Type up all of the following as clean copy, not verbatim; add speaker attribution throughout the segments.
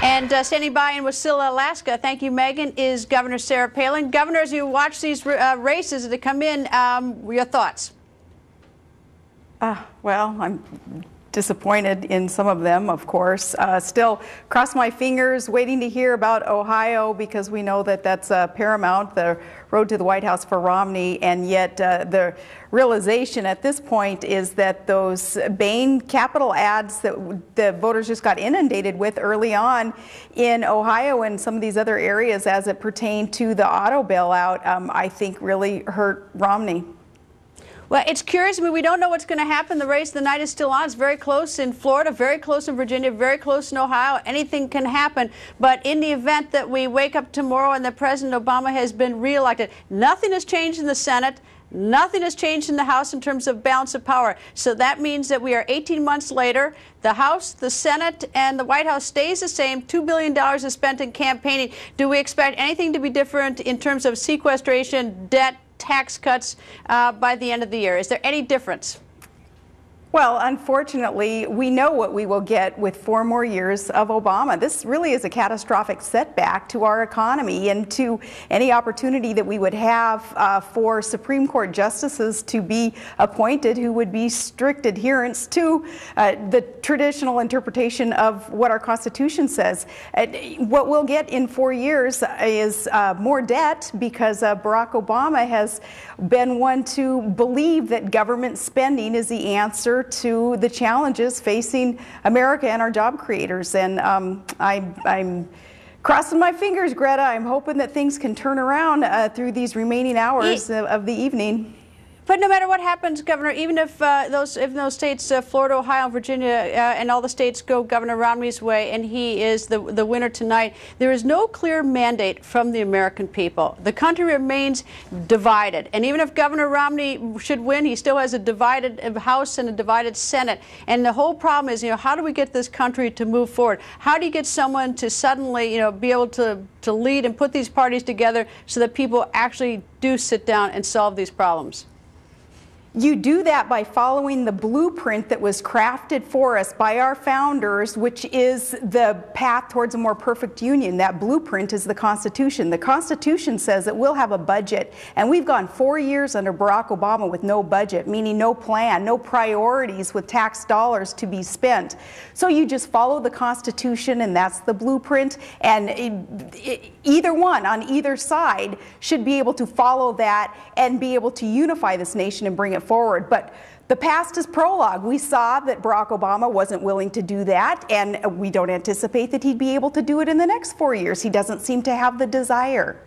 Speaker 1: And standing by in Wasilla, Alaska, thank you, Megan, is Governor Sarah Palin. Governor, as you watch these races that come in, your thoughts?
Speaker 2: Well, I'm disappointed in some of them, of course. Still cross my fingers, waiting to hear about Ohio, because we know that that's paramount, the road to the White House for Romney. And yet the realization at this point is that those Bain capital ads that the voters just got inundated with early on in Ohio and some of these other areas as it pertained to the auto bailout, I think really hurt Romney.
Speaker 1: Well, it's curious. I mean, we don't know what's going to happen. The race, the night is still on. It's very close in Florida, very close in Virginia, very close in Ohio. Anything can happen. But in the event that we wake up tomorrow and that President Obama has been reelected, nothing has changed in the Senate. Nothing has changed in the House in terms of balance of power. So that means that we are 18 months later. The House, the Senate, and the White House stays the same. $2 billion is spent in campaigning. Do we expect anything to be different in terms of sequestration, debt, tax cuts by the end of the year? Is there any difference?
Speaker 2: Well, unfortunately, we know what we will get with 4 more years of Obama. This really is a catastrophic setback to our economy and to any opportunity that we would have for Supreme Court justices to be appointed who would be strict adherents to the traditional interpretation of what our Constitution says. What we'll get in 4 years is more debt, because Barack Obama has been one to believe that government spending is the answer to the challenges facing America and our job creators. And I'm crossing my fingers, Greta. I'm hoping that things can turn around through these remaining hours of the evening.
Speaker 1: But no matter what happens, Governor, even if those states, Florida, Ohio, Virginia, and all the states go Governor Romney's way, and he is the winner tonight, there is no clear mandate from the American people. The country remains divided. And even if Governor Romney should win, he still has a divided House and a divided Senate. And the whole problem is, how do we get this country to move forward? How do you get someone to suddenly, be able to lead and put these parties together so that people actually do sit down and solve these problems?
Speaker 2: You do that by following the blueprint that was crafted for us by our founders, which is the path towards a more perfect union. That blueprint is the Constitution. The Constitution says that we'll have a budget, and we've gone 4 years under Barack Obama with no budget, meaning no plan, no priorities with tax dollars to be spent. So you just follow the Constitution, and that's the blueprint, and either one on either side should be able to follow that and be able to unify this nation and bring it forward. But the past is prologue. We saw that Barack Obama wasn't willing to do that, and we don't anticipate that he'd be able to do it in the next 4 years. He doesn't seem to have the desire.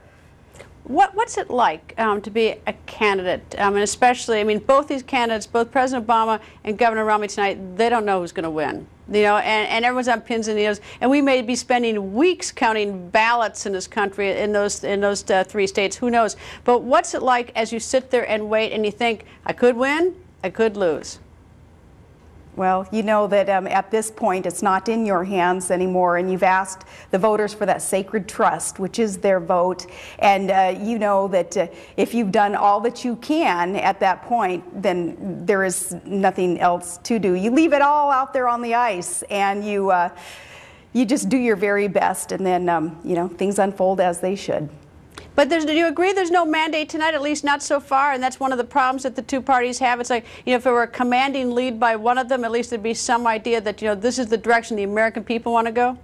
Speaker 1: What's it like to be a candidate? And especially, both these candidates, both President Obama and Governor Romney tonight, they don't know who's going to win. And everyone's on pins and needles, and we may be spending weeks counting ballots in this country in those 3 states. Who knows? But what's it like as you sit there and wait and you think, I could win, I could lose?
Speaker 2: Well, you know that at this point it's not in your hands anymore, and you've asked the voters for that sacred trust, which is their vote. And you know that if you've done all that you can at that point, then there is nothing else to do. You leave it all out there on the ice, and you just do your very best, and then things unfold as they should.
Speaker 1: But do you agree there's no mandate tonight, at least not so far? And that's one of the problems that the two parties have. It's like, if there were a commanding lead by one of them, at least there'd be some idea that, this is the direction the American people want to go?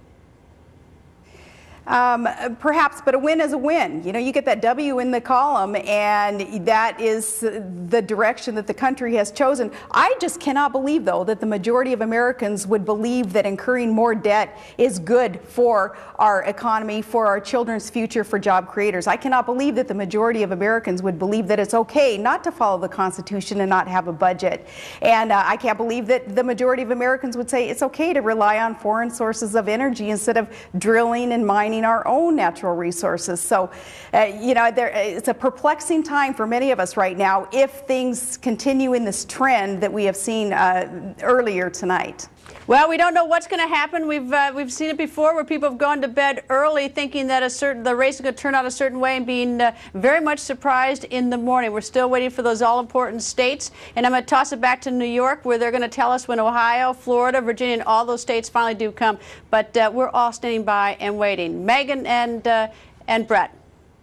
Speaker 2: Perhaps, but a win is a win. You get that W in the column, and that is the direction that the country has chosen. I just cannot believe, though, that the majority of Americans would believe that incurring more debt is good for our economy, for our children's future, for job creators. I cannot believe that the majority of Americans would believe that it's okay not to follow the Constitution and not have a budget. And I can't believe that the majority of Americans would say it's okay to rely on foreign sources of energy instead of drilling and mining our own natural resources. So, it's a perplexing time for many of us right now if things continue in this trend that we have seen earlier tonight.
Speaker 1: Well, we don't know what's going to happen. We've seen it before where people have gone to bed early thinking that the race is going to turn out a certain way and being very much surprised in the morning. We're still waiting for those all-important states. And I'm going to toss it back to New York where they're going to tell us when Ohio, Florida, Virginia, and all those states finally do come. But we're all standing by and waiting. Megan and Brett.